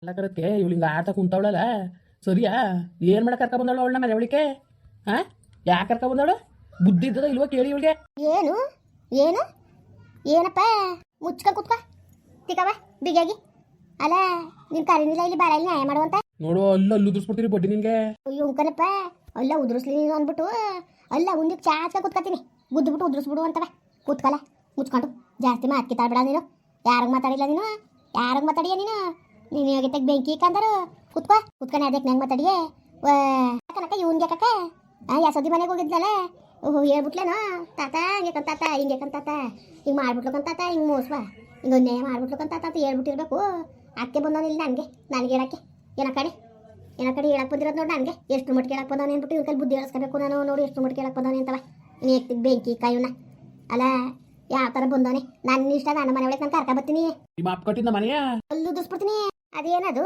ಅಲ್ಲ ಕರಕ್ಕೆ ಇವಳು ಹಿಂಗೆ ಆಡ್ತಾ ಕುಂತವಳಲ್ಲ ಸರಿಯಾ? ಏನು ಮಾಡಕ್ಕೆ ಕರ್ಕ ಬಂದವಳು ಅವಳನ್ನ ಮನೆ ಒಳಿಕೆ? ಹಾಂ, ಯಾಕೆ ಕರ್ಕ ಬಂದವಳು? ಬುದ್ಧಿ ಇದ್ದದ ಇಲ್ವೋ ಕೇಳಿ ಇವಳಿಗೆ. ಏನು ಏನು ಏನಪ್ಪ ಮುಚ್ಕ ಕುತ್ಕ ತಿಕ್ಕವ ಬಿಗಿಯಾಗಿ. ಅಲ್ಲ ನಿನ್ ಕರೀನಿಲ್ಲ ಇಲ್ಲಿ ಬಾಳ ನ್ಯಾಯ ಮಾಡುವಂತ. ನೋಡು ಅಲ್ಲಿ ಉದುರಿಸ್ಬಿಡ್ತೀರಿ ಬಡ್ಡಿ ನಿಂಗೆ. ಅಯ್ಯೋ ಉಂಕನಪ್ಪ ಅಲ್ಲ ಉದುರಿಸ್ಲಿ ನೀನು ಅಂದ್ಬಿಟ್ಟು ಅಲ್ಲ ಮುಂದಕ್ಕೆ ಚಾಚ ಕುತ್ಕತೀನಿ ಗುದ್ದುಬಿಟ್ಟು ಉದುರಿಸ್ಬಿಡು ಅಂತವ. ಕೂತ್ಕಲ್ಲ ಮುಚ್ಕೊಂಡು ಜಾಸ್ತಿ ಮಾತಾಡ್ಬೇಡ ನೀನು. ಯಾರಿಗೆ ಮಾತಾಡಿಲ್ಲ ನೀನು? ಯಾರಿಗೆ ಮಾತಾಡಿಯ ನೀನು? ನೀನು ಹೋಗಿತ್ತಾಗ ಬೆಂಕಿ ಕಂದರು ಕುತ್ಕೊನೆ ಅದಕ್ಕೆ ನಂಗೆ ಮಾತಾಡಿಯೇ ಕನಕ ಇವ್ನಿಗೆ ಕಕ್ಕ ಯಸೋದಿ ಮನೆಗೆ ಹೋಗಿದ್ನಲ್ಲ. ಓಹೋ ಹೇಳ್ಬಿಟ್ಲೇನೋ ತಾತ ಹಿಂಗೆ ಕಂತಾತ ಹಿಂಗೆ ಕಂತಾತ ಹಿಂಗೆ ಮಾಡ್ಬಿಟ್ಲು ಕಂತಾತ ಹಿಂಗೆ ಮೋಸ್ವ ಹಿಂಗೆ ಅನ್ಯಾಯ ಮಾಡ್ಬಿಟ್ಲು ಕಂತಾತ ಅಂತ ಹೇಳ್ಬಿಟ್ಟಿರ್ಬೇಕು. ಅದಕ್ಕೆ ಬಂದವನಿಲ್ಲ ನನಗೆ ಹೇಳಕ್ಕೆ ಏನ ಕಡೆ ಹೇಳಕ್ಕೆ ಬಂದಿರೋದು ನೋಡಿ. ನನಗೆ ಎಷ್ಟು ಮಟ್ಟಿಗೆ ಹೇಳಕ್ಕೆ ಬಂದವನು ಅಂದ್ಬಿಟ್ಟು ಇವ್ರ ಕೈಲಿ ಬುದ್ಧಿ ಹೇಳಿಸ್ಕೋಬೇಕು ನಾನು. ನೋಡಿ ಎಷ್ಟು ಮಟ್ಟಿಗೆ ಹೇಳಕ್ಕೆ ಬಂದವನಿ ಅಂತವ. ನೀನು ಎತ್ತಿಗೆ ಬೆಂಕಿ ಕಾಯೋನ ಅಲ್ಲ ಯಾವ ಥರ ಬಂದವನೆ. ನನ್ನ ಇಷ್ಟ ನನ್ನ ಮನೆ ಒಳಗೆ ನಾನು ಕರ್ಕ ಬರ್ತೀನಿ. ನಿಮ್ಮ ಅಪ್ಪ ಕಟ್ಟಿದ್ದ ಮನೆಯ ಅಲ್ಲೂ ದುಸ್ಬಿಡ್ತೀನಿ. ಅದೇನದು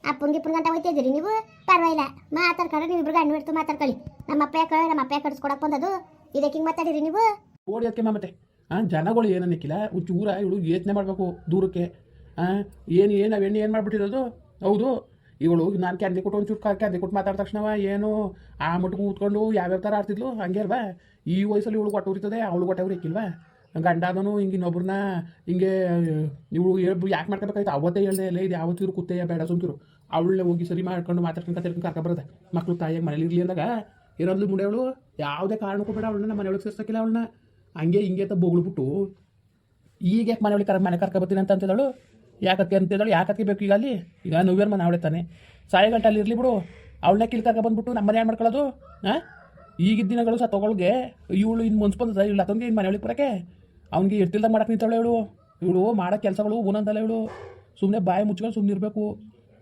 ಅಪ್ಪನಿಗೆ ಇಪ್ಪನ ಗಂಟ ಹೋಯ್ತಿದ್ದೀರಿ ನೀವು? ಪರವಾಗಿಲ್ಲ ಮಾತಾಡ್ಕೊಂಡ್ರೆ ನೀವು ಇಬ್ರಿಗೆ ಹಣ್ಣು ಇಡ್ತು ಮಾತಾಡ್ಕೊಳ್ಳಿ. ನಮ್ಮ ಅಪ್ಪ ಕಡಿಸ್ಕೊಡಕ್ಕೆ ಬಂದದು ಇದಕ್ಕೆ ಹಿಂಗೆ ಮಾತಾಡಿರಿ ನೀವು? ಓಡಿ ಅದಕ್ಕೆ ಮತ್ತೆ ಜನಗಳು ಏನನ್ನಿಕ್ಕಿಲ್ಲ ಚೂರ ಇವಳು ಯೋಚನೆ ಮಾಡಬೇಕು ದೂರಕ್ಕೆ. ಏನು ನಾವೆಣ್ಣೆ ಏನು ಮಾಡ್ಬಿಟ್ಟಿರೋದು? ಹೌದು ಇವಳು ನಾನು ಕ್ಯಾಂದಿ ಕೊಟ್ಟು ಒಂಚೂರು ಕ್ಯಾಂದಿ ಕೊಟ್ಟು ಮಾತಾಡಿದ ತಕ್ಷಣ ಏನು ಆ ಮಟ್ಟಿಗೆ ಕೂತ್ಕೊಂಡು ಯಾವ್ಯಾವ ಥರ ಆಡ್ತಿದ್ಲು ಹಂಗೆ ಅಲ್ವಾ? ಈ ವಯಸ್ಸಲ್ಲಿ ಇವಳು ಹೊಟ್ಟೆ ಉರಿತದೆ, ಅವಳು ಹೊಟ್ಟೆ ಉರಿಕ್ಕಿಲ್ವಾ? ಗಂಡ ಅದನು ಹಿಂಗೆ ಇನ್ನೊಬ್ರನ್ನ ಹಿಂಗೆ ಇವಳು ಹೇಳ್ಬು ಯಾಕೆ ಮಾಡ್ಕೋಬೇಕಾಯ್ತು? ಅವತ್ತೇ ಹೇಳ್ದೆ ಇಲ್ಲ ಇದು ಯಾವತ್ತಿರು ಕೂತೆಯ ಬೇಡ ಸುಮ್ಕಿರು. ಅವಳನ್ನ ಹೋಗಿ ಸರಿ ಮಾಡ್ಕೊಂಡು ಮಾತಾಡ್ಕೊಂಡು ಕರ್ಕೊಂಡು ಕರ್ಕೊಬರೋದೆ. ಮಕ್ಳು ತಾಯಿಯಾಗಿ ಮನೇಲಿ ಇರಲಿ ಅಂದಾಗ ಇರೋದು ಮುಂಡೆವಳು ಯಾವುದೇ ಕಾರಣಕ್ಕೂ ಬೇಡ ಅವಳನ್ನ ನಮ್ಮ ಮನೆಯೊಳಗೆ ಸೇರ್ಸೋಕ್ಕಿಲ್ಲ. ಅವಳನ್ನ ಹಂಗೆ ಹಿಂಗೆ ಅಂತ ಬೊಗಳ್ಬಿಟ್ಟು ಈಗ ಯಾಕೆ ಮನೆಯೊಳಗೆ ಮನೆ ಕರ್ಕೊಬತ್ತೀನಿ ಅಂತ ಅಂತಿದ್ದಳು. ಯಾಕಕ್ಕೆ ಅಂತಿದ್ದಳು? ಯಾಕಕ್ಕೆ ಬೇಕು ಈಗ ಅಲ್ಲಿ? ಈಗ ನೋವ್ಯಾರ ಮನೆ ಅವಳೆ ತಾನೆ ಸಾಯಿ ಗಂಟೆ ಅಲ್ಲಿ ಇರಲಿ ಬಿಡು. ಅವಳನ್ನ ಕಿಲ್ ಕರ್ಕೊಬಂದ್ಬಿಟ್ಟು ನಮ್ಮ ಮನೆ ಏನು ಮಾಡ್ಕೊಳ್ಳೋದು? ಈಗಿದ್ದ ದಿನಗಳು ಸತ್ತೋಗಳಿಗೆ ಇವಳು ಇನ್ನು ಮುನ್ಸ್ಬಂದ ಇಲ್ಲ ತಂಗೆ ಇನ್ನು ಮನೆಯೊಳಗೆ ಬರೋಕ್ಕೆ ಅವ್ನಿಗೆ ಇರ್ತಿಲ್ದಾಗ ಮಾಡಕ್ಕೆ ನಿಂತವಳೆ ಇವಳು ಮಾಡೋ ಕೆಲಸಗಳು ಒಂದೊಂದಲ್ಲ. ಇವಳು ಸುಮ್ಮನೆ ಬಾಯಿ ಮುಚ್ಕೊಂಡು ಸುಮ್ಮನೆ ಇರಬೇಕು.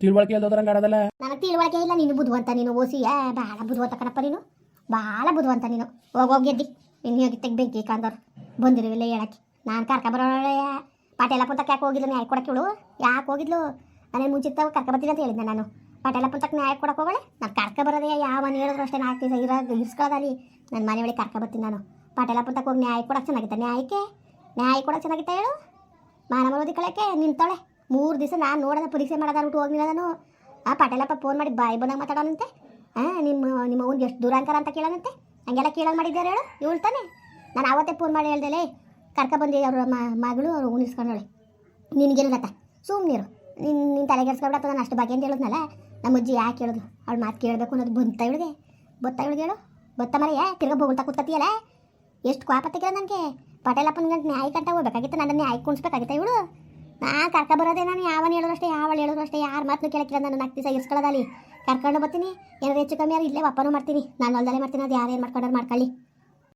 ತಿಳುವಳಿಕೆ ಇಲ್ದೋದ್ರಂಗೆ ಆಡೋದಲ್ಲ. ನನಗೆ ತಿಳುವಳಿಕೆ ಇಲ್ಲ. ನೀನು ಬುದ್ಧಿವಂತ ನೀನು ಓಸಿಯ ಭಾಳ ಬುದ್ಧಿವಂತ ಕಣಪ್ಪ ನೀನು. ಭಾಳ ಬುದ್ಧಿವಂತ ನೀನು. ಹೋಗೆದ್ದಿ ಇನ್ನು ಹೋಗಿತ್ತಾಗ ಬೆಂಕಿ ಕಾಂದವ್ರು ಬಂದಿರುವಿಲ್ಲ ಹೇಳಕ್ಕೆ. ನಾನು ಕರ್ಕೊಬರೋಳೆ ಪಾಟೇಲಪ್ಪ ತಕ್ಕ ಯಾಕೆ ಹೋಗಿದ್ಲು ನ್ಯಾಯ ಕೊಡಕ್ಕೆ? ಇವಳು ಯಾಕೆ ಹೋಗಿದ್ಲು? ನಾನೇನು ಮುಂಚಿತ ಕರ್ಕೊಬರ್ತೀನಿ ಅಂತ ಹೇಳಿದ್ದೆ ನಾನು. ಪಾಟೇಲಪ್ಪ ತಕ್ಕ ನ್ಯಾಯ ಕೊಡಕ್ಕೆ ಹೋಗಳೆ. ನಾನು ಕರ್ಕೊಬರೋದೇ ಯಾವ ಮನೆ ಹೇಳಿದ್ರು ಅಷ್ಟೇ 4 ದಿವಸ ಇರ್ಸ್ಕೊಳ್ಳೋದಲ್ಲಿ ನನ್ನ ಮನೆ ಒಳಗೆ ಕರ್ಕೊಬರ್ತೀನಿ ನಾನು. ಪಾಟೇಲಪ್ಪ ತಕ್ಕ ಹೋಗಿ ನ್ಯಾಯ ಕೊಡಕ್ಕೆ ಚೆನ್ನಾಗಿತ್ತ? ನ್ಯಾಯ ಕೊಡಕ್ಕೆ ಚೆನ್ನಾಗಿತ್ತ ಹೇಳು? ಮಾನ ಮರೋದಿ ಕಳಕ್ಕೆ ನಿಂತವಳೆ 3 ದಿವಸ. ನಾನು ನೋಡೋದ ಪರೀಕ್ಷೆ ಮಾಡೋದಾಗ್ಬಿಟ್ಟು ಹೋಗಿಲ್ಲ ನಾನು. ಆ ಪಾಟೇಲಪ್ಪ ಫೋನ್ ಮಾಡಿ ಬಾಯಿ ಬಂದಾಗ ಮಾತಾಡೋನಂತೆ. ನಿಮ್ಮ ಅವ್ನಿಗೆ ಎಷ್ಟು ದೂರಾಂಕರ ಅಂತ ಕೇಳೋನಂತೆ. ಹಂಗೆಲ್ಲ ಕೇಳೋದು ಮಾಡಿದ್ದಾರೆ ಹೇಳು ಇವಳು ತಾನೆ. ನಾನು ಅವತ್ತೇ ಫೋನ್ ಮಾಡಿ ಹೇಳ್ದೆಲೇ ಕರ್ಕೊಬಂದು ಅವ್ರ ಮಗಳು ಅವ್ರು ಉಣಿಸ್ಕೊಂಡವಳೆ. ನಿನಗೇನಿಲ್ಲತ್ತ ಸುಮ್ಮನಿರು. ನಿನ್ನ ತಲೆಗೆಡ್ಸ್ಕೊಬಿಡತ್ತ. ನಾನು ಅಷ್ಟು ಬಗ್ಗೆ ಅಂತ ಹೇಳಿದ್ನಲ್ಲ. ನಮ್ಮ ಅಜ್ಜಿ ಯಾಕೆ ಹೇಳಿದ್ಲು ಅವಳು ಮಾತು ಕೇಳಬೇಕು ಅನ್ನೋದು ಬಂತ ಇವಳಿಗೆ ಹೇಳು ಬತ್ತ ಮರೆಯ ತಿರ್ಗ ಬೋಗುಳ್ತಾ ಕೂತ್ಕತ್ತೀಯಲ್ಲ. ಎಷ್ಟು ಕ್ವಾಪ ತೆಗಿಲ್ಲ ನನಗೆ. ಪಾಟೇಲಪ್ಪನ ಗಂಟು ನ್ಯಾಯ ಕಂಟ ಹೋಗ್ಬೇಕಾಗಿತ್ತು. ನನ್ನ ನ್ಯಾಯ ಕುಣಿಸ್ಬೇಕಾಗಿತ್ತ ಇವಳು? ನಾನು ಕರ್ಕೊಬರೋದೇ ನಾನು ಯಾವನು ಹೇಳಿದ್ರು ಅಷ್ಟೇ ಯಾವಳು ಹೇಳಿದ್ರು ಅಷ್ಟೇ. ಯಾರು ಮಾತನ್ನು ಕೇಳಕ್ಕಿಲ್ಲ. ನಾನು 4 ದಿವಸ ಇರ್ಸ್ಕೊಳ್ಳೋದಲ್ಲಿ ಕರ್ಕೊಂಡು ಬರ್ತೀನಿ. ಏನಾದ್ರು ಹೆಚ್ಚು ಕಮ್ಮಿ ಯಾರು ಇಲ್ಲೇ ಒಪ್ಪನೂ ಮಾಡ್ತೀನಿ. ನಾನು ಹೊಲ್ದಲ್ಲೇ ಮಾಡ್ತೀನಿ. ಅದು ಯಾರೇನು ಮಾಡ್ಕೊಂಡ್ರೆ ಮಾಡ್ಕೊಳ್ಳಿ.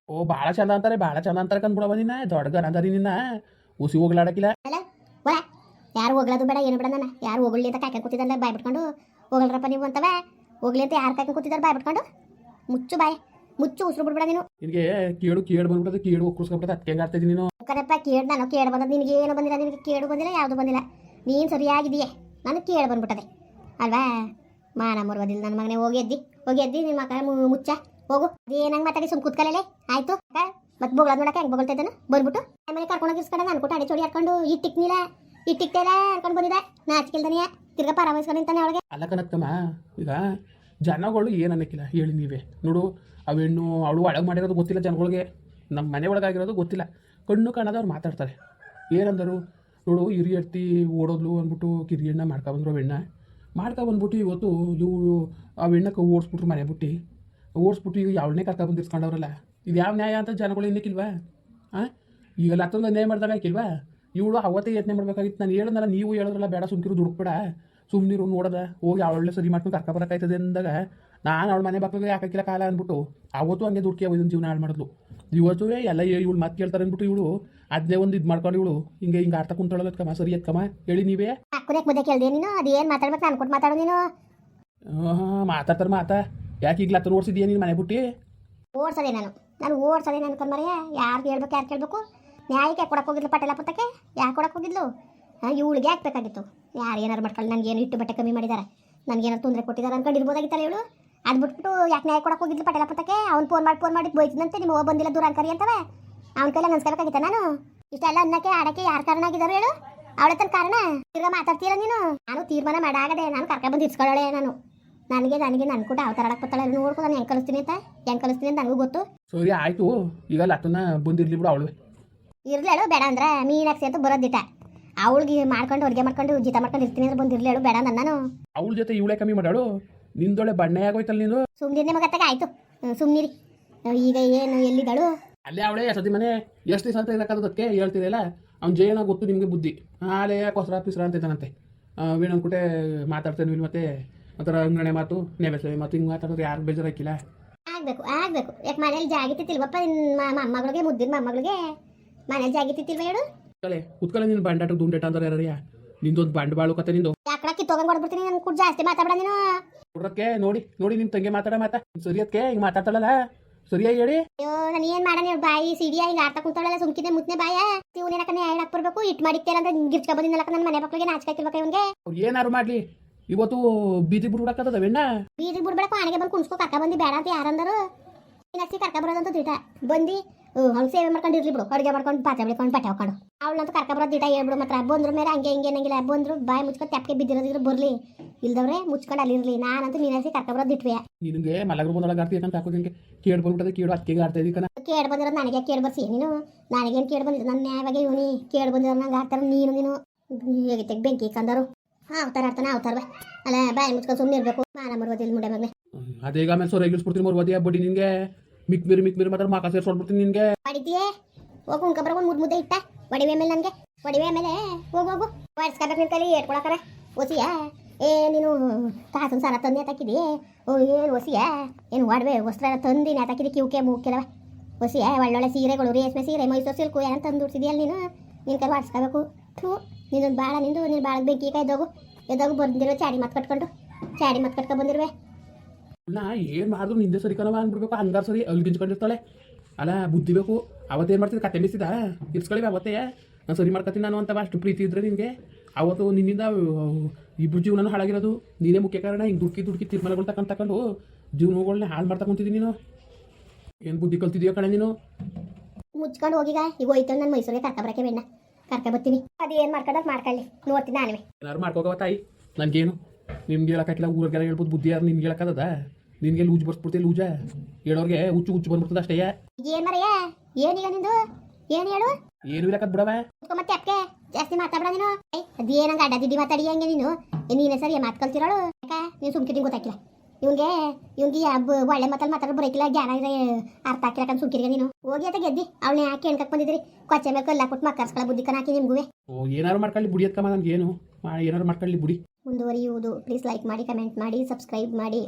ಓ ಭಾಳ ಚಂದ ಅಂತಾರೆ ಕಂದ್ಬಿಡವ ನಿನ್ನ ದೊಡ್ಡ ಗನದಾರಿ ನಿನ್ನ ಉಸಿ ಹೋಗ್ಲಾಡಕ್ಕಿಲ್ಲ. ಅಲ್ಲ ಒಳ ಯಾರು ಹೋಗ್ಲದು ಬೇಡ ಏನು ಬೇಡ. ನಾನು ಯಾರು ಹೋಗ್ಲಿ ಅಂತ ಕಾಯ್ಕೊಂಡು ಕೂತಿದ್ದಲ್ಲ ಬಾಯ್ ಬಿಟ್ಕೊಂಡು ಹೋಗಲ್ರಪ್ಪ ನೀವು ಅಂತವ. ಹೋಗ್ಲಿ ಅಂತ ಯಾರು ಕಾಯ್ಕೊಂಡು ಕೂತಿದ್ದಾರೆ ಬಾಯ್ ಬಿಟ್ಕೊಂಡು? ಮುಚ್ಚು ಉಸಿರು ಬಿಡ್ಬೇಡ ನೀನು. ನಿನಗೆ ಕೇಡು ಬಂದ್ಬಿಟ್ಟದೆ. ಕೇಡು ಒಕ್ಕರ್ಸ್ಕೊಬಿಟ್ಟದೆ. ಅದಕ್ಕೆ ಹೆಂಗೆ ಆಡ್ತಿದ್ದೀನಿ ನೀನು? ಕರೆಪ್ಪ ನಾನು ಕೇಳು ಬಂದದ್ದು. ನಿನಗೆ ಏನು ಬಂದಿಲ್ಲ. ನಿನಗೆ ಕೇಡು ಬಂದಿಲ್ಲ ಯಾವುದು ಬಂದಿಲ್ಲ. ನೀನು ಸರಿಯಾಗಿದೆಯೇ. ನಾನು ಕೇಳು ಬಂದ್ಬಿಟ್ಟದೆ ಅಲ್ವಾ? ಮಾನ ಮರುವುದಿಲ್ಲ ನನ್ನ ಮಗನೇ. ಹೋಗಿ ಎದ್ದಿ ನಿಮ್ಮ ಮಕ್ಕ ಮುಚ್ಚ ಹೋಗು. ಏನಂಗೆ ಮಾತಾಡಿ ಸುಮ್ ಕೂತ್ಕಲೇ ಆಯ್ತು. ಮತ್ತೆ ಬೋಗಳದ್ ನೋಡಕ್ಕೆ ಹೆಂಗೆ ಬೋಗಳ್ತಾ ಇದ್ದಾನು ಬಂದ್ಬಿಟ್ಟು ಮನೆ ಕರ್ಕೊಂಡೋಗಿಸ್ಕೊಂಡು ನಾನು ಕೊಟ್ಟು ಅಡಿ ಚೋಡಿ ಹಾಕೊಂಡು ಇಟ್ಟಿಕ್ತೆಲ್ಲ ಹಾಕೊಂಡು ಬಂದಿದ್ದೆ. ನಾಚಿಕೆಲ್ದನೆಯ ತಿರ್ಗಾ ಪರ ವಹಿಸ್ಕೊಂಡು ನಿಂತಾನೆ ಅವಳಿಗೆ. ಅಲ್ಲ ಕನಕ್ಕಮ್ಮ, ಈಗ ಜನಗಳು ಏನು ಅನ್ನಕ್ಕಿಲ್ಲ ಹೇಳಿ ನೀವೇ ನೋಡು. ಅವೆಣ್ಣು ಅವಳು ಒಳಗೆ ಮಾಡಿರೋದು ಗೊತ್ತಿಲ್ಲ ಜನಗಳಿಗೆ. ನಮ್ಮ ಮನೆ ಒಳಗಾಗಿರೋದು ಗೊತ್ತಿಲ್ಲ. ಕಣ್ಣು ಕಾಣದವ್ರು ಮಾತಾಡ್ತಾರೆ. ಏನಂದರು ನೋಡು ಹಿರಿಯರ್ತಿ ಓಡೋದ್ಲು ಅಂದ್ಬಿಟ್ಟು ಕಿರಿಯಣ್ಣ ಮಾಡ್ಕೊಬಂದ್ರು. ಅವೆಣ್ಣ ಮಾಡ್ಕೊಬಂದ್ಬಿಟ್ಟು ಇವತ್ತು ಇವು ಅವೆಣ್ಣಕ್ಕೆ ಓಡಿಸ್ಬಿಟ್ರು. ಮನೆ ಬಿಟ್ಟು ಓಡಿಸ್ಬಿಟ್ಟು ಈಗ ಅವಳನ್ನೇ ಕರ್ಕೊಬಂದು ಇರ್ಸ್ಕೊಂಡವ್ರಲ್ಲ. ಇದು ಯಾವ ನ್ಯಾಯ ಅಂತ ಜನಗಳು ಇನ್ನಕ್ಕಿಲ್ವಾ? ಈಗೆಲ್ಲ ಹತ್ತೊಂದು ನ್ಯಾಯ ಮಾಡಿದಾಗ ಹಾಕಿಲ್ವಾ? ಇವಳು ಅವತ್ತೇ ಯತ್ನೆ ಮಾಡಬೇಕಾಗಿತ್ತು. ನಾನು ಹೇಳಿದ್ನಲ್ಲ, ನೀವು ಹೇಳಿದ್ರಲ್ಲ ಬೇಡ ಸುಮ್ಕಿರು ದುಡುಕ್ಬೇಡ ಸುಮ್ಮನಿರು ನೋಡೋದ ಹೋಗಿ ಅವಳೇ ಸರಿ ಮಾಡ್ಕೊಂಡು ಕರ್ಕೊಬರಕಾಯ್ತದೆ ಅಂದಾಗ ನಾನು ಅವಳ ಮನೆ ಬಾಕ್ಲಿಗೆ ಯಾಕಿಲ್ಲ ಕಾಲ ಅಂದ್ಬಿಟ್ಟು ಅವತ್ತು ಹಂಗೆ ದುಡ್ಕಿ ಇದನ್ನು ಜೀವನ ಹಾಳು ಮಾಡಿದ್ಲು. ಇವತ್ತು ಎಲ್ಲ ಇವಳು ಮಾತು ಕೇಳ್ತಾರೆ ಅಂದ್ಬಿಟ್ಟು ಇವಳು ಅದನ್ನೇ ಒಂದು ಇದು ಮಾಡ್ಕೊಂಡು ಇವಳು ಹಿಂಗೆ ಆಡ್ತಾ ಕುಂತೊಳಗತ್ಕಮ್ಮ. ಸರಿ ಎತ್ಕಮ್ಮ ಹೇಳಿ ನೀವೇ. ಮುದ್ದೆ ಕೇಳಿದೆ ನೀನು. ಅದೇನು ಮಾತಾಡ್ಬೇಕು ನಾನು ಕೊಟ್ಟು ಮಾತಾಡೋ ನೀನು. ಮಾತಾ ಯಾಕೆ ಈಗಲ ಹತ್ರ ಓಡಿಸಿದ್ಯಾ ನೀನು ಮನೆ ಬಿಟ್ಟು? ಓಡ್ಸೋದೆ ನಾನು ಓಡ್ಸೋದೆ ನಾನು ಕಣ್ಮರೆಯ. ಯಾರು ಕೇಳಬೇಕು? ನ್ಯಾಯಕ್ಕೆ ಕೊಡಕ್ಕೆ ಹೋಗಿದ್ಲು ಪಾಟೇಲಪ್ಪ ತಕ್ಕೆ. ಯಾಕೆ ಕೊಡಕ್ಕೆ ಹೋಗಿದ್ಲು? ಇವಳಿಗೆ ಯಾಕೆ ಬೇಕಾಗಿತ್ತು? ಯಾರು ಏನಾರು ಮಾಡ್ಕೊಳ್ಳಿ. ನನಗೇನು ಇಟ್ಟು ಬಟ್ಟೆ ಕಮ್ಮಿ ಮಾಡಿದ್ದಾರೆ, ನನಗೇನಾರು ತೊಂದರೆ ಕೊಟ್ಟಿದ್ದಾರೆ ಅನ್ಕೊಂಡಿರ್ಬೋದಾಗಿತ್ತಲ್ಲ ಇವಳು. ಅದು ಬಿಟ್ಬಿಟ್ಟು ಯಾಕೆ ನ್ಯಾಯ ಕೊಡಕ್ಕೆ ಹೋಗಿದ್ಲು ಪಾಟೇಲಪ್ಪ ತಕ್ಕೆ? ಅವ್ನು ಫೋನ್ ಮಾಡಿ ಬೈತಿದಂತೆ ನಿಮ್ಮ ಬಂದಿಲ್ಲ ದೂರ ಅಂಕರಿ ಅಂತವೆ. ಅವ್ನ ಕೈಲ ನನ್ಸ್ಕೋಬೇಕಾಗಿತ್ತ ನಾನು? ಇಷ್ಟೆಲ್ಲ ಅನ್ನಕ್ಕೆ ಆಡಕ್ಕೆ ಯಾರು ಕಾರಣ ಆಗಿದ್ದಾರೆ ಹೇಳು? ಅವಳ ತನ್ನ ಕಾರಣ ತಿರ್ಗಾ ಮಾತಾಡ್ತೀರ ನೀನು. ನಾನು ತೀರ್ಮಾನ ಮಾಡಾಗದೆ, ನಾನು ಕರ್ಕ ಬಂದು ಇರ್ಸ್ಕೊಳ್ಳೋಳೆ ನಾನು. ನನಗೆ ನನ್ನ ಕೂಡ ಅವತಾರ ಆಡಕ್ಕೆ ಬರ್ತಾಳೆ, ನೋಡ್ಕೊ ನಾನು ಹೆಂಗೆ ಕಲಿಸ್ತೀನಿ ಅಂತ ನನಗೂ ಗೊತ್ತು. ಸರಿ ಆಯಿತು, ಈಗ ಲತ್ತನ ಬಂದಿರಲಿ ಬಿಡು ಅವಳು. ಇರ್ಲೇಳು ಬೇಡ ಅಂದ್ರೆ ಮೀನಾಕ್ಷಿ ಅಂತ ಬರೋದಿಟ್ಟ. ಅವಳಿಗೆ ಮಾಡ್ಕೊಂಡು ಅಡುಗೆ ಮಾಡ್ಕೊಂಡು ಜೀತ ಮಾಡ್ಕೊಂಡು ಇರ್ತೀನಿ ಅಂದ್ರೆ ಬಂದಿರ್ಲೇಳು ಬೇಡ ನಾನು. ಅವಳ ಜೊತೆ ಇವಳೆ ಕಮ್ಮಿ ಮಾಡಾಳು, ನಿಂದೊಳೆ ಬಣ್ಣೆ ಆಗೋಯ್ತಲ್ಲ ನೀನು. ಸುಮ್ಮನೆ ಮಗತ್ತಾಗ ಆಯಿತು, ಸುಮ್ಮನಿರಿ. ಈಗ ಏನು ಎಲ್ಲಿದ್ದಾಳು? ಅಲ್ಲೇ ಅವಳೇ ಸತಿ ಮನೆ ಎಷ್ಟು ದಿವಸ ಅಂತ ಇರೋದಕ್ಕೆ ಹೇಳ್ತೀರಲ್ಲ. ಅವ್ನು ಜಯನ ಗೊತ್ತು ನಿಮಗೆ ಬುದ್ಧಿ, ಹಾಲೇ ಕೊಸರ ಪಿಸ್ರ ಅಂತಿದ್ದಾನಂತೆ. ವೀಣನ್ಕುಟೆ ಮಾತಾಡ್ತೇನೆ ಮತ್ತೆ ಒಂಥರ ಅಂಗಣೆ ಮಾತು ನೆಬೆಸೆ ಮಾತು ಹಿಂಗೆ ಮಾತಾಡೋದು ಯಾರು ಬೇಜಾರಾಕಿಲ್ಲ. ಆಗ್ಬೇಕು ಯಾಕೆ ಮನೇಲಿ ಜಾಗಿತ್ತಿಲ್ವಪ್ಪ ಮೊಮ್ಮಗಳಿಗೆ, ಮುದ್ದಿನ ಮೊಮ್ಮಗಳಿಗೆ ಮನೇಲಿ ಜಾಗಿತ್ತಿಲ್ವ ಹೇಳು? ಕುತ್ಕಲೆ ನೀನು ಬಂಡಾಟಕ್ಕೆ ದುಂಡೇಟ ಅಂದ್ರೆ ಯಾರ್ಯ ನಿಂದೊಂದು ಬಂಡವಾಳು ಕತೆ ನಿಂದು. ಯಾಕಡ ಕಿತ್ತೋಗಂಗೆ ಹೊಡ್ಬಿಡ್ತೀನಿ, ನನ್ ಕೂಡ ಜಾಸ್ತಿ ಮಾತಾಡ ನೀನು. ನೋಡ್ರಕ್ಕೆ ನೋಡಿ ನಿಮ್ ತಂಗಿ ಮಾತಾ ಸರಿಯತ್ಕೆ ಹಿಂಗೆ ಮಾತಾಡ್ತಾಳಲ್ಲ, ಸರಿಯಾಗಿ ಹೇಳಿ. ಅಯ್ಯೋ ನಾನು ಏನ್ ಮಾಡಣ ಬಾಯಿ ಸಿಡಿಯ ಹಿಂಗೆ ಆಡ್ತಾ ಕುಂತಾಳಲ್ಲ ಸುಮ್ಕಿದೆ ಮುತ್ನೆ ಬಾಯ. ನೀವು ಏನಕ್ಕ ಹೇಳಕ್ ಬರ್ಬೇಕು, ಇಟ್ ಮಾಡಿತ್ತೇಲ್ಲ ಅಂದ್ರೆ ಗಿರ್ಚ್ಕ ಬಂದಿದ್ದಲ್ಲ ನನ್ನ ಮನೆ ಮಕ್ಕಳಿಗೆ ನಾಚಿಕಾಕಿರ್ಬೇಕು ಇವನ್ಗೆ. ಅವ್ರು ಏನಾರು ಮಾಡ್ಲಿ, ಇವತ್ತು ಬೀದಿ ಬಿಡ್ಬಿಡಕ್ಕದ ಬೆಣ್ಣ. ಬೀದಿಗೆ ಬಿಡ್ಬೇಡಪ್ಪ, ಆನೆಗೆ ಬಂದು ಕುಣಿಸ್ಕೊ ಕರ್ಕ ಬಂದು ಬೇಡ ಅಂತ ಯಾರಂದರು. ಇನ್ನಷ್ಟು ಕರ್ಕ ಬರೋದಂತ ದಿಟ ಬಂದು ಅವ್ಳು ಸೇವೆ ಮಾಡ್ಕೊಂಡು ಇರ್ಲಿ ಬಿಡು, ಅಡುಗೆ ಮಾಡ್ಕೊಂಡು ಪಾತ್ರೆ ಬಿಡ್ಕೊಂಡು ಬಟ್ಟೆ ಹಾಕೊಂಡು. ಅವಳಂತೂ ಕರ್ಕ ಬರೋದು ದಿಟ ಹೇಳ್ಬಿಡು. ಮಾತ್ರ ಬಂದ್ರ ಮೇಲೆ ಹಂಗೆ ಹಿಂಗೇನಂಗಿಲ್ಲ, ಬಂದ್ರು ಬಾಯಿ ಮುಚ್ಕೊಂಡು ತೆಪ್ಪಿಗೆ ಬಿದ್ದಿರೋದಿದ್ರು ಬರಲಿ, ಇಲ್ದವ್ರೆ ಮುಚ್ಕೊಂಡು ಅಲ್ಲಿರ್ಲಿ. ನಾನಂತೂ ಮೀನಾಸಿ ಕರ್ಕ ಬರೋದು ದಿಟ್ವೆ. ನಿನಗೆ ಮಲಗರು ಬಂದೊಳಗೆ ಆಡ್ತೀಯ ಅಂತ ಹಾಕೋ ನಿನಗೆ ಕೇಳಿ ಬಂದ್ಬಿಟ್ಟದೆ, ಕೇಳು ಅದಕ್ಕೆ ಆಡ್ತಾ ಇದೀಕನ. ಕೇಳಿ ಬಂದಿರೋದು ನನಗೆ ಕೇಳಿ ಬರ್ಸಿ ನೀನು. ನನಗೇನು ಕೇಳಿ ಬಂದಿದ್ದು ನನ್ನ ನ್ಯಾಯವಾಗಿ ಇವನಿ ಕೇಳಿ ಬಂದಿರೋ ನಂಗೆ ಆಡ್ತಾರೆ. ನೀನು ಹೇಗಿತ್ತೆ ಬೆಂಕಿ ಕಂದರು ಅವತಾರ ಆಡ್ತಾನೆ ಅವತಾರವೆ ಅಲ್ಲ. ಬಾಯಿ ಮುಚ್ಕೊಂಡು ಸುಮ್ಮನೆ ಇರಬೇಕು. ಮಾನ ಮರ್ವದಿಲ್ಲ ಮುಂಡೆ ಮಗನೆ. ಅದೇಗ ಆಮೇಲೆ ಸೊರಗಿಸ್ಬಿಡ್ತೀನಿ ಮರ್ವದಿಯ ಬಡ್ಡಿ ನಿನಗೆ. ಮಿಕ್ ಮೀರಿ ಮಾತ್ರ ಮಾಕ ಸೇರ್ಸ್ಬಿಡ್ತೀನಿ ನಿನಗೆ. ಹೊಡಿತೀಯೇ ಹೋಗು ಉಣ್ಕೊಬರ ಒಂದು ಮುದ್ದೆ ಇಟ್ಟ ಒಡಿವೆ ಮೇಲೆ ನನಗೆ ಒಡಿವೆ ಮೇಲೆ ಹೋಗು ವಯಸ್ಕಾಬೇಕು ನಿನ್ನ ಕೈಲಿ ಏಟ್ಕೊಳಕರ ಒಸಿಯ. ನೀನು ಕಾಸು ಸಾರ ತಂದು ನೇತಾಕಿದಿ. ಏನು ಒಸಿಯ ಏನು ಒಡವೆ ವಸ್ತ್ರ ತಂದು ನೇತಾಕಿದಿ, ಕಿವುಕೆ ಮೂಕೆಲ್ಲವ ಒಸಿಯ. ಒಳ್ಳೊಳ್ಳೆ ಸೀರೆಗಳು, ರೇಷ್ಮೆ ಸೀರೆ, ಮೈಸೂರು ಸಿಲ್ಕು ಏನಂತ ತಂದು ಉಡ್ಸಿದ್ಯಲ್ಲ ನೀನು. ನಿನ್ನ ಕೈ ಮಾಡಿಸ್ಕೋಬೇಕು. ನಿನ್ನೊಂದು ಬಾಳ ನಿಂದು ಬಾಳಗೆ ಬೆಂಕಿ ಎದ್ದೋಗು ಬಂದಿರೋ ಚಾಡಿ ಮತ್ ಕಟ್ಕೊ ಬಂದಿರುವೆ. ನಾ ಏನು ಮಾಡಿದ್ರು ನಿಂದೆ ಸರಿ ಕಣವ ಅಂದ್ಬಿಡ್ಬೇಕು. ಹಂಗಾರು ಸರಿ ಅಲ್ಗಿಂಚ್ಕೊಂಡಿರ್ತಾಳೆ ಅಲ್ಲ, ಬುದ್ಧಿ ಬೇಕು. ಅವತ್ತೇನು ಮಾಡ್ತಿದ್ದೆ ಕತೆ ಮಿಸಿದ ಇರ್ಸ್ಕೊಳ್ಳಿ ಅವತ್ತೇ ನಾನು ಸರಿ ಮಾಡ್ಕೊತೀನಿ ನಾನು ಅಂತ ಅಷ್ಟು ಪ್ರೀತಿ ಇದ್ರೆ ನಿನಗೆ. ಅವತ್ತು ನಿನ್ನಿಂದ ಇಬ್ಬರು ಜೀವನ ಹಾಳಾಗಿರೋದು ನೀನೇ ಮುಖ್ಯ ಕಾರಣ. ಹಿಂಗೆ ದುಡ್ಕಿ ತೀರ್ಮಾನಗಳು ತಗೊಂಡು ಜೀವನಗಳನ್ನ ಹಾಳು ಮಾಡ್ತಾ ಕುಂತಿದ್ದೀನಿ ನೀನು. ಏನು ಬುದ್ಧಿ ಕಲ್ತಿದ್ಯೋ ಕಣೆ ನೀನು. ಮುಚ್ಕೊಂಡು ಹೋಗಿಗ ಈಗ ಹೋಯ್ತು ನಾನು ಮೈಸೂರಿಗೆ ಕರ್ಕೊಬರಕ್ಕೆ ಬೇಡ ಕರ್ಕ ಬರ್ತೀನಿ. ಅದೇನು ಮಾಡ್ಕೊಂಡ್ರೆ ಮಾಡ್ಕೊಳ್ಳಿ ನೋಡ್ತೀನಿ ನಾನುವೆ. ಏನಾರು ಮಾಡ್ಕೋಗವ ತಾಯಿ, ನನಗೇನು ನಿಮ್ಗೆ ಹೇಳಕ್ಕಾಗಿಲ್ಲ. ಊರಿಗೆಲ್ಲ ಹೇಳ್ಬೋದು, ಬುದ್ಧಿ ಯಾರು ನಿನ್ಗೆ ಹೇಳಕ್ಕದ. ನಿನಗೆ ಲೂಜ್ ಬರ್ಸ್ಬಿಡ್ತೀವಿ, ಲೂಜ ಹೇಳೋರಿಗೆ ಹುಚ್ಚು ಬಂದ್ಬಿಡ್ತದೆ ಅಷ್ಟೇ. ಏನು ಮರೆಯ ಏನೀಗ ನಿಂದು ಏನು ಹೇಳು? ಏನು ಇಲ್ಲಕ್ಕದ ಬಿಡವ ಮತ್ತೆ ಅಪ್ಕೆ ಜಾಸ್ತಿ ಮಾತಾಡ ನೀನು. ಅದೇನಂಗ ಅಡ್ಡ ದಿಡ್ಡಿ ಮಾತಾಡಿ ಹಂಗೆ ನೀನು. ನೀನೇ ಸರಿ ಮಾತು ಕಲ್ತಿರೋಳು ಯಾಕ ನೀನು ಸುಮ್ಕಿರಿ ಗೊತ್ತಾಕಿಲ್ಲ. ಇವ್ಗೆ ಒಳ್ಳೆ ಮಾತಲ್ಲಿ ಮಾತಾಡೋ ಬರೋಕಿಲ್ಲ, ಜ್ಞಾನ ಇದ್ರೆ ಅರ್ಥ ಹಾಕಿರಕಂತ ಸುಮ್ಕಿರಿಗೆ ನೀನು. ಹೋಗಿ ಅಂತ ಗೆದ್ದಿ ಅವಳನ್ನ ಯಾಕೆ ಎಣ್ಕಕ್ ಬಂದಿದ್ರಿ? ಕೊಚ್ಚೆ ಮೇಲೆ ಕಲ್ಲ ಕೊಟ್ಟು ಮಕ್ಕರ್ಸ್ಕೊಳ್ಳೋ ಬುದ್ಧಿ ಕಣಾಕಿ ನಿಮ್ಗುವೆ. ಏನಾರು ಮಾಡ್ಕೊಳ್ಳಿ ಬುಡಿ ಎತ್ಕಮ್ಮ, ನನ್ಗೆ ಏನು ಏನಾರು ಮಾಡ್ಕೊಳ್ಳಿ ಬುಡಿ. ಮುಂದುವರಿಯುವುದು. ಪ್ಲೀಸ್ ಲೈಕ್ ಮಾಡಿ, ಕಮೆಂಟ್ ಮಾಡಿ, ಸಬ್ಸ್ಕ್ರೈಬ್ ಮಾಡಿ.